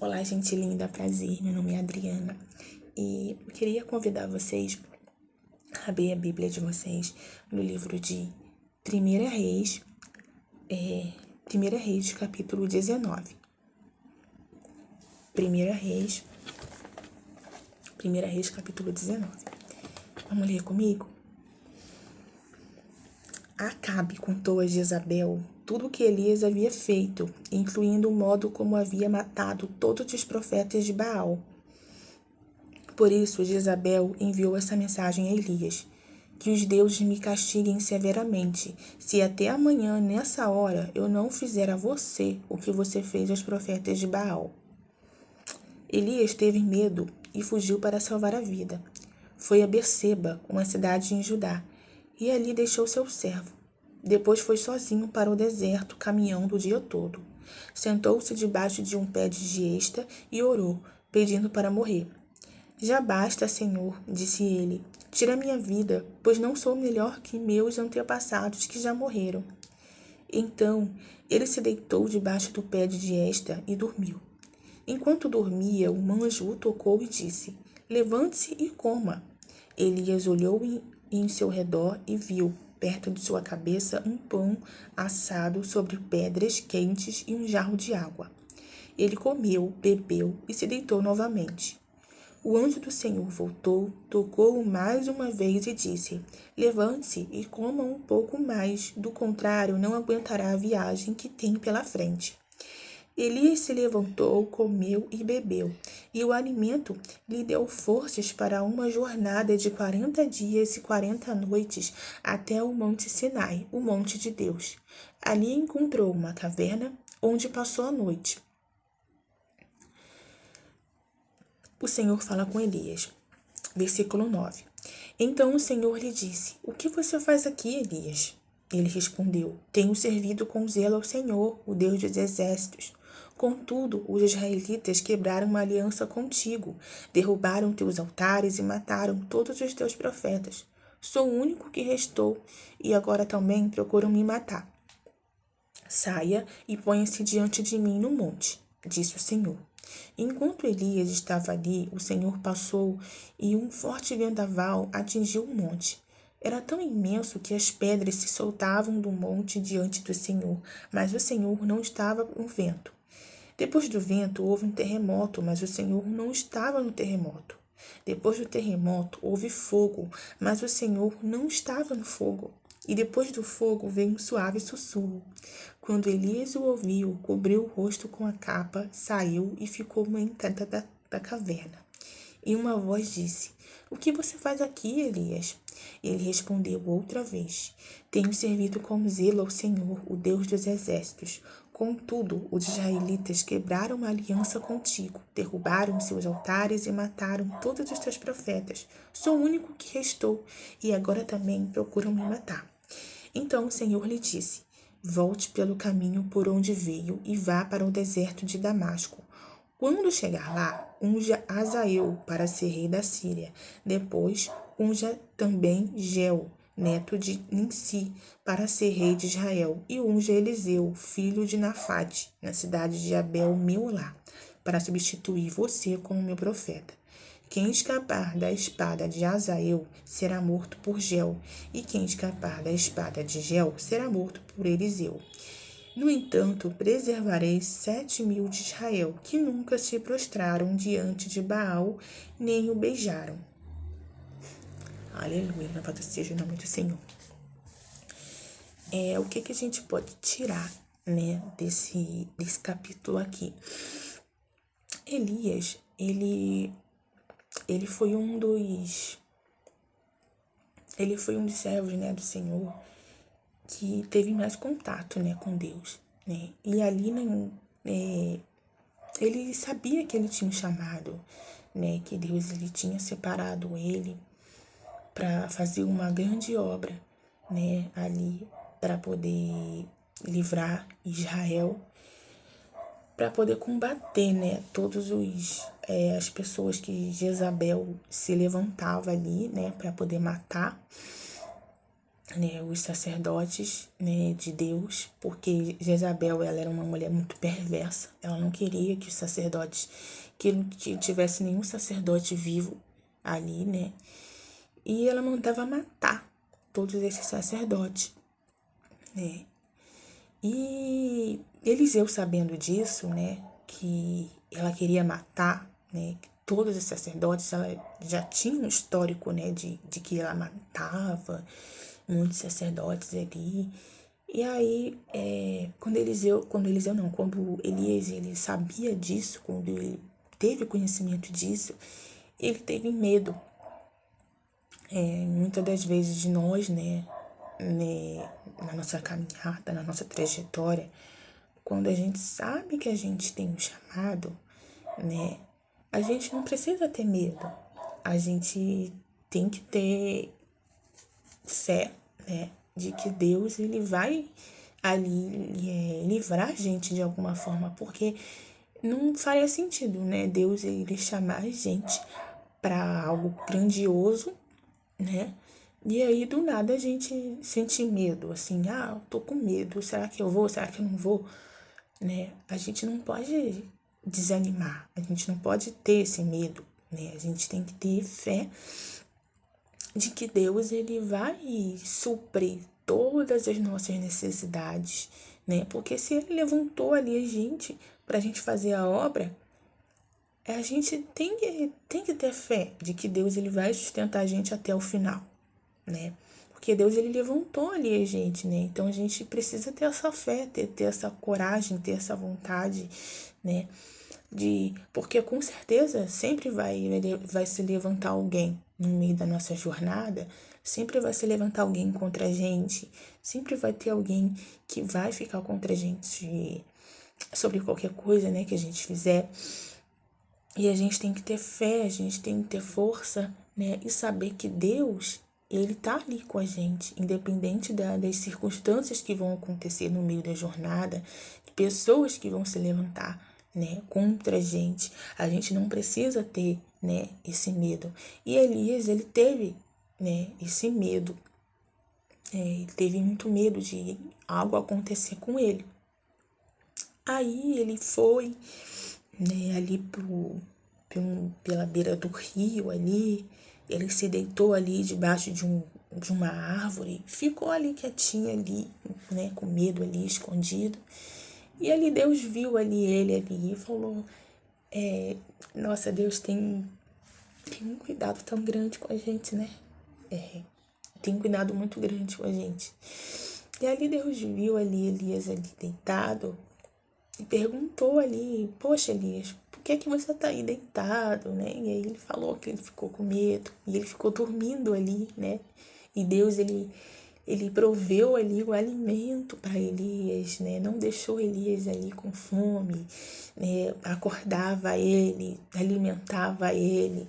Olá, gente linda, prazer, meu nome é Adriana e eu queria convidar vocês a abrir a Bíblia de vocês no livro de 1 Reis, 1 Reis, capítulo 19. 1 Reis, capítulo 19. Vamos ler comigo? Acabe contou a Jezabel tudo o que Elias havia feito, incluindo o modo como havia matado todos os profetas de Baal. Por isso, Jezabel enviou essa mensagem a Elias: que os deuses me castiguem severamente, se até amanhã, nessa hora, eu não fizer a você o que você fez aos profetas de Baal. Elias teve medo e fugiu para salvar a vida. Foi a Berseba, uma cidade em Judá, e ali deixou seu servo. Depois foi sozinho para o deserto, caminhando o dia todo. Sentou-se debaixo de um pé de giesta e orou, pedindo para morrer. Já basta, Senhor, disse ele. Tira minha vida, pois não sou melhor que meus antepassados que já morreram. Então ele se deitou debaixo do pé de giesta e dormiu. Enquanto dormia, um anjo o tocou e disse: Levante-se e coma. Elias olhou em seu redor e viu, perto de sua cabeça, um pão assado sobre pedras quentes e um jarro de água. Ele comeu, bebeu e se deitou novamente. O anjo do Senhor voltou, tocou-o mais uma vez e disse: Levante-se e coma um pouco mais, do contrário, não aguentará a viagem que tem pela frente. Elias se levantou, comeu e bebeu, e o alimento lhe deu forças para uma jornada de 40 dias e 40 noites até o Monte Sinai, o Monte de Deus. Ali encontrou uma caverna onde passou a noite. O Senhor fala com Elias. Versículo 9. Então o Senhor lhe disse: O que você faz aqui, Elias? Ele respondeu: Tenho servido com zelo ao Senhor, o Deus dos exércitos. Contudo, os israelitas quebraram uma aliança contigo, derrubaram teus altares e mataram todos os teus profetas. Sou o único que restou, e agora também procuram me matar. Saia e ponha-se diante de mim no monte, disse o Senhor. Enquanto Elias estava ali, o Senhor passou e um forte vendaval atingiu o monte. Era tão imenso que as pedras se soltavam do monte diante do Senhor, mas o Senhor não estava no vento. Depois do vento houve um terremoto, mas o Senhor não estava no terremoto. Depois do terremoto houve fogo, mas o Senhor não estava no fogo. E depois do fogo veio um suave sussurro. Quando Elias o ouviu, cobriu o rosto com a capa, saiu e ficou na entrada da caverna. E uma voz disse: O que você faz aqui, Elias? Ele respondeu outra vez: Tenho servido com zelo ao Senhor, o Deus dos exércitos. Contudo, os israelitas quebraram uma aliança contigo, derrubaram seus altares e mataram todos os teus profetas. Sou o único que restou, e agora também procuram me matar. Então o Senhor lhe disse: Volte pelo caminho por onde veio e vá para o deserto de Damasco. Quando chegar lá, unja Azael para ser rei da Síria. Depois, unja também Geu, neto de Ninsi, para ser rei de Israel. E unja Eliseu, filho de Nafate, na cidade de Abel-Meolá, para substituir você como meu profeta. Quem escapar da espada de Azael será morto por Geu, e quem escapar da espada de Geu será morto por Eliseu. No entanto, preservarei 7.000 de Israel, que nunca se prostraram diante de Baal, nem o beijaram. Aleluia, louvado seja o nome do Senhor. O que a gente pode tirar, né, desse capítulo aqui? Elias, ele foi um dos servos, né, do Senhor, que teve mais contato, né, com Deus, né? E ali, né, ele sabia que ele tinha um chamado, né, que Deus ele tinha separado ele para fazer uma grande obra, né, ali para poder livrar Israel, para poder combater, né, todos as pessoas que Jezabel se levantava ali, né, para poder matar. né, os sacerdotes, né, de Deus, porque Jezabel, ela era uma mulher muito perversa. Ela não queria que os sacerdotes, que não tivesse nenhum sacerdote vivo ali, né? E ela mandava matar todos esses sacerdotes, né? E Eliseu, sabendo disso, né, que ela queria matar, né, todos os sacerdotes, ela já tinha um histórico, né, de que ela matava muitos sacerdotes ali. E aí, quando Elias, ele sabia disso, quando ele teve conhecimento disso, ele teve medo. Muitas das vezes de nós, né, na nossa caminhada, na nossa trajetória, quando a gente sabe que a gente tem um chamado, né, a gente não precisa ter medo. A gente tem que ter fé, né, de que Deus, ele vai ali livrar a gente de alguma forma, porque não faria sentido, né, Deus, ele chamar a gente para algo grandioso, né, e aí do nada a gente sente medo, assim, eu tô com medo, será que eu vou, será que eu não vou, né, a gente não pode desanimar, a gente não pode ter esse medo, né, a gente tem que ter fé de que Deus, ele vai suprir todas as nossas necessidades, né? Porque se ele levantou ali a gente para a gente fazer a obra, a gente tem que ter fé de que Deus, ele vai sustentar a gente até o final, né? Porque Deus, ele levantou ali a gente, né? Então a gente precisa ter essa fé, ter essa coragem, ter essa vontade, né? Porque com certeza sempre vai se levantar alguém no meio da nossa jornada, sempre vai se levantar alguém contra a gente, sempre vai ter alguém que vai ficar contra a gente sobre qualquer coisa, né, que a gente fizer. E a gente tem que ter fé, a gente tem que ter força, né, e saber que Deus, ele tá ali com a gente, independente das circunstâncias que vão acontecer no meio da jornada, de pessoas que vão se levantar, né, contra a gente. A gente não precisa ter, né, esse medo. E Elias, ele teve, né, esse medo. Ele teve muito medo de algo acontecer com ele. Aí ele foi, né, ali pela beira do rio ali, ele se deitou ali debaixo de uma árvore, ficou ali quietinho ali, né, com medo ali, escondido. E ali Deus viu ali ele ali e falou, nossa, Deus tem um cuidado tão grande com a gente, né? Tem um cuidado muito grande com a gente. E ali Deus viu ali Elias ali deitado e perguntou ali, poxa, Elias, por que é que você tá aí deitado, né? E aí ele falou que ele ficou com medo e ele ficou dormindo ali, né? E Deus, ele proveu ali o alimento para Elias, né? Não deixou Elias ali com fome, né? Acordava ele, alimentava ele.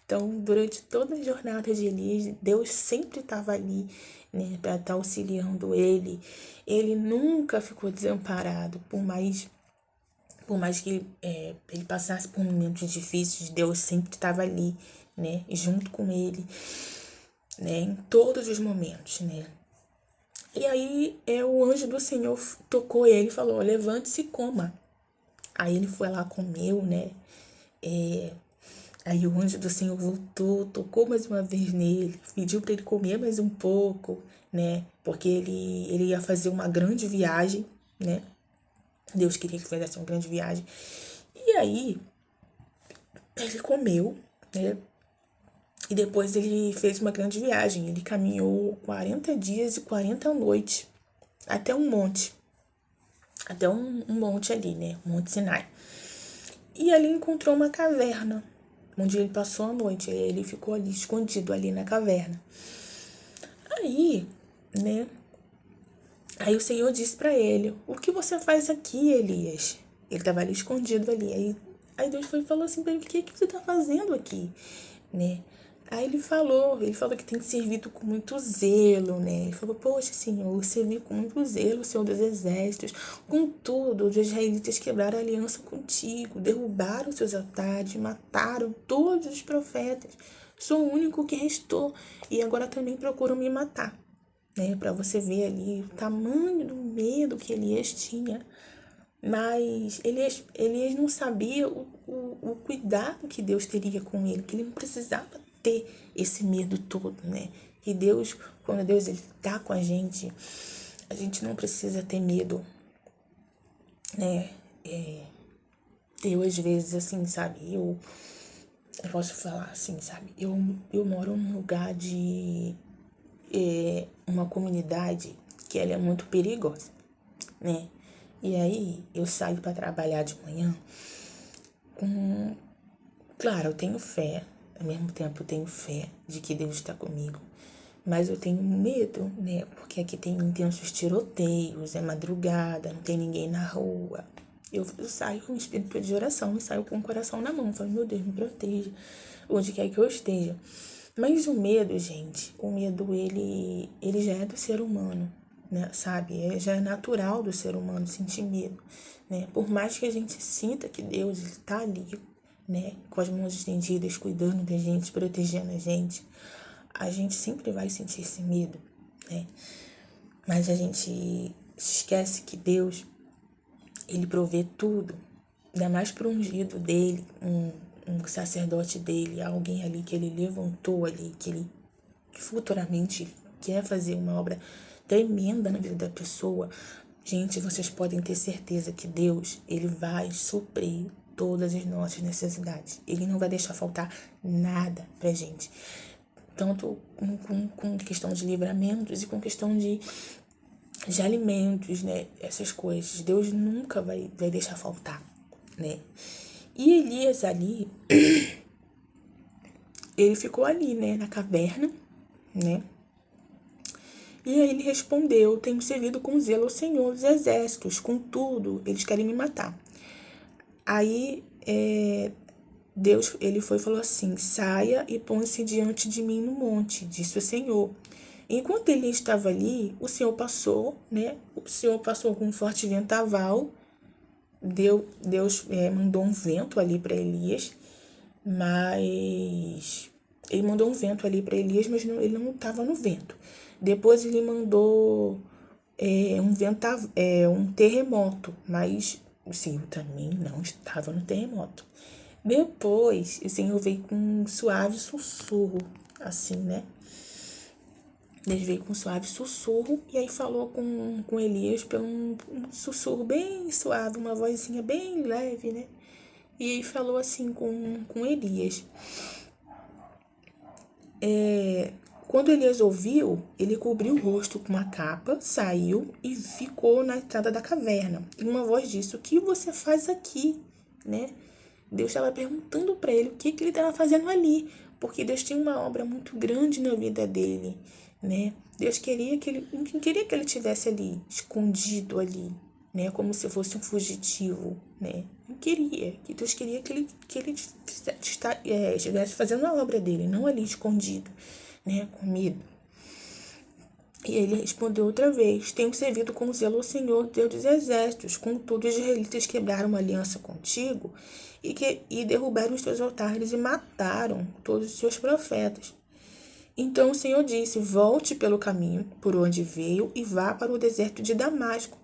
Então, durante toda a jornada de Elias, Deus sempre estava ali, né, para estar auxiliando ele. Ele nunca ficou desamparado, por mais que ele passasse por momentos difíceis, Deus sempre estava ali, né, junto com ele, né, em todos os momentos, né. E aí o anjo do Senhor tocou ele e falou, levante-se e coma. Aí ele foi lá, comeu, né. Aí o anjo do Senhor voltou, tocou mais uma vez nele, pediu para ele comer mais um pouco, né? Porque ele ia fazer uma grande viagem, né? Deus queria que ele fizesse uma grande viagem. E aí ele comeu, né? E depois ele fez uma grande viagem. Ele caminhou 40 dias e 40 noites até um monte. Até um monte ali, né? O Monte Sinai. E ali encontrou uma caverna, onde ele passou a noite. Ele ficou ali escondido ali na caverna. Aí, né? Aí o Senhor disse para ele, o que você faz aqui, Elias? Ele estava ali escondido ali. Aí Deus foi e falou assim para ele, o que você está fazendo aqui? Né? Aí ele falou que tem servido com muito zelo, né? Ele falou, poxa, Senhor, eu servi com muito zelo, Senhor dos Exércitos. Contudo, os israelitas quebraram a aliança contigo, derrubaram os seus altares, mataram todos os profetas. Sou o único que restou e agora também procuram me matar. né? Para você ver ali o tamanho do medo que Elias tinha. Mas Elias não sabia o cuidado que Deus teria com ele, que ele não precisava ter esse medo todo, né? Que Deus, quando Deus está com a gente não precisa ter medo, né? Eu, às vezes, assim, sabe? Eu posso falar assim, sabe? Eu moro num lugar de uma comunidade que ela é muito perigosa, né? E aí eu saio para trabalhar de manhã com... Claro, eu tenho fé, ao mesmo tempo eu tenho fé de que Deus está comigo. Mas eu tenho medo, né? Porque aqui tem intensos tiroteios, é madrugada, não tem ninguém na rua. Eu saio com o espírito de oração e saio com o coração na mão. Falo, meu Deus, me proteja, onde quer que eu esteja. Mas o medo, gente, o medo, ele já é do ser humano, né? Sabe? Já é natural do ser humano sentir medo, né? Por mais que a gente sinta que Deus está ali, né? Com as mãos estendidas, cuidando da gente, protegendo a gente sempre vai sentir esse medo, né? Mas a gente se esquece que Deus, ele provê tudo, ainda mais para um ungido dele, um sacerdote dele, alguém ali que ele levantou ali, que futuramente quer fazer uma obra tremenda na vida da pessoa. Gente, vocês podem ter certeza que Deus, ele vai suprir todas as nossas necessidades. Ele não vai deixar faltar nada pra gente. Tanto com questão de livramentos e com questão de alimentos, né? Essas coisas. Deus nunca vai deixar faltar, né? E Elias ali, ele ficou ali, né? Na caverna, né? E aí ele respondeu, tenho servido com zelo ao Senhor dos Exércitos, contudo, eles querem me matar. Aí Deus, ele foi e falou assim, saia e põe-se diante de mim no monte, disse o Senhor. Enquanto ele estava ali, o Senhor passou, né? O Senhor passou com um forte ventaval. Deus mandou um vento ali para Elias, mas ele mandou um vento ali para Elias, mas não, ele não estava no vento. Depois ele mandou um terremoto, mas o Senhor também não estava no terremoto. Depois o Senhor veio com um suave sussurro, assim, né? Deus veio com um suave sussurro e aí falou com Elias pelo um sussurro bem suave, uma vozinha bem leve, né? E aí falou assim com Elias. Quando Elias ouviu, ele cobriu o rosto com uma capa, saiu e ficou na entrada da caverna. E uma voz disse, o que você faz aqui? Né? Deus estava perguntando para ele o que ele estava fazendo ali, porque Deus tinha uma obra muito grande na vida dele, né? Deus não queria que ele tivesse ali, escondido ali, né? Como se fosse um fugitivo, né? Não queria, que Deus queria que ele estivesse fazendo a obra dele, não ali escondido, né? Com medo. E ele respondeu outra vez, tenho servido com zelo ao Senhor, Deus dos Exércitos, contudo os israelitas quebraram uma aliança contigo e derrubaram os teus altares e mataram todos os seus profetas. Então o Senhor disse, volte pelo caminho por onde veio e vá para o deserto de Damasco.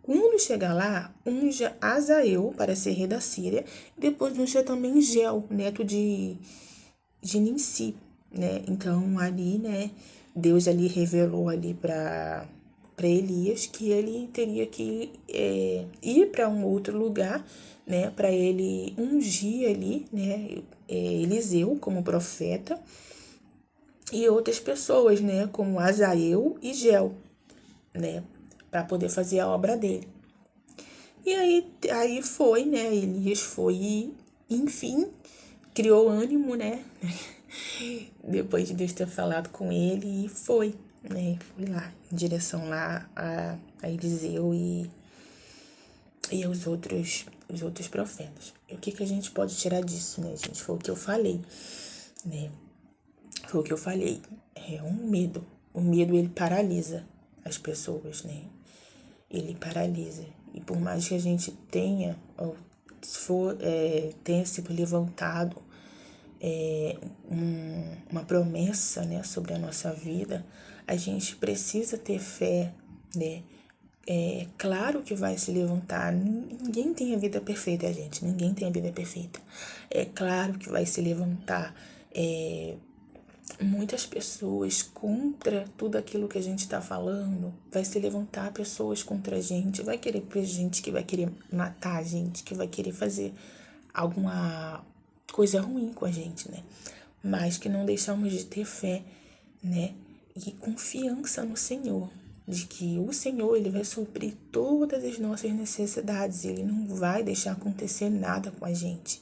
Quando chegar lá, unja Azael para ser rei da Síria, e depois unja também Gel, neto de Ninsi, né? Então ali, né, Deus ali revelou ali para Elias que ele teria que ir para um outro lugar, né, para ele ungir ali, né, Eliseu como profeta e outras pessoas, né, como Azael e Gel, né, para poder fazer a obra dele. E aí foi, né, Elias foi e, enfim, criou ânimo, né, depois de Deus ter falado com ele e foi, né, foi lá, em direção lá a Eliseu e os outros profetas. E o que a gente pode tirar disso, né, gente? Foi o que eu falei, né, foi o que eu falei, é um medo. O medo, ele paralisa as pessoas, né, ele paralisa. E por mais que a gente tenha sido levantado uma promessa, né, sobre a nossa vida, A gente precisa ter fé, né? É claro que vai se levantar. Ninguém tem a vida perfeita, gente. Ninguém tem a vida perfeita. É claro que vai se levantar muitas pessoas contra tudo aquilo que a gente está falando. Vai se levantar pessoas contra a gente. Vai querer gente que vai querer matar a gente, que vai querer fazer alguma coisa ruim com a gente, né? Mas que não deixamos de ter fé, né? E confiança no Senhor, de que o Senhor, ele vai suprir todas as nossas necessidades, ele não vai deixar acontecer nada com a gente.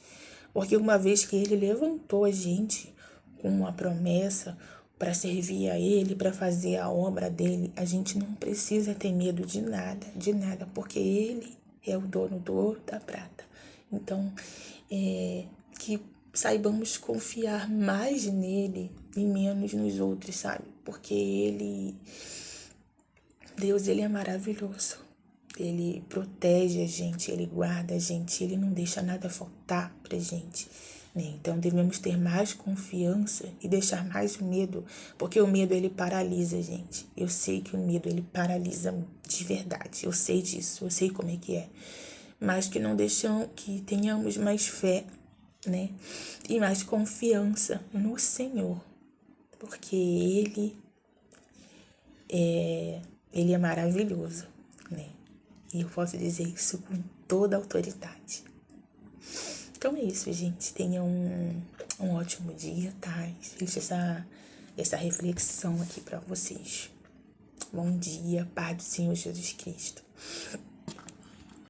Porque uma vez que ele levantou a gente com uma promessa para servir a ele, para fazer a obra dele, a gente não precisa ter medo de nada, porque ele é o dono do ouro e da prata. Então, que saibamos confiar mais nele e menos nos outros, sabe? Porque Deus, ele é maravilhoso. Ele protege a gente, ele guarda a gente, ele não deixa nada faltar pra gente, né? Então devemos ter mais confiança e deixar mais o medo, porque o medo, ele paralisa a gente. Eu sei que o medo, ele paralisa de verdade, eu sei disso, eu sei como é que é. Mas que não deixam, que tenhamos mais fé, né? E mais confiança no Senhor, porque ele é maravilhoso, né? E eu posso dizer isso com toda a autoridade. Então é isso, gente. Tenham um ótimo dia, tá? Deixa essa reflexão aqui para vocês. Bom dia, paz do Senhor Jesus Cristo.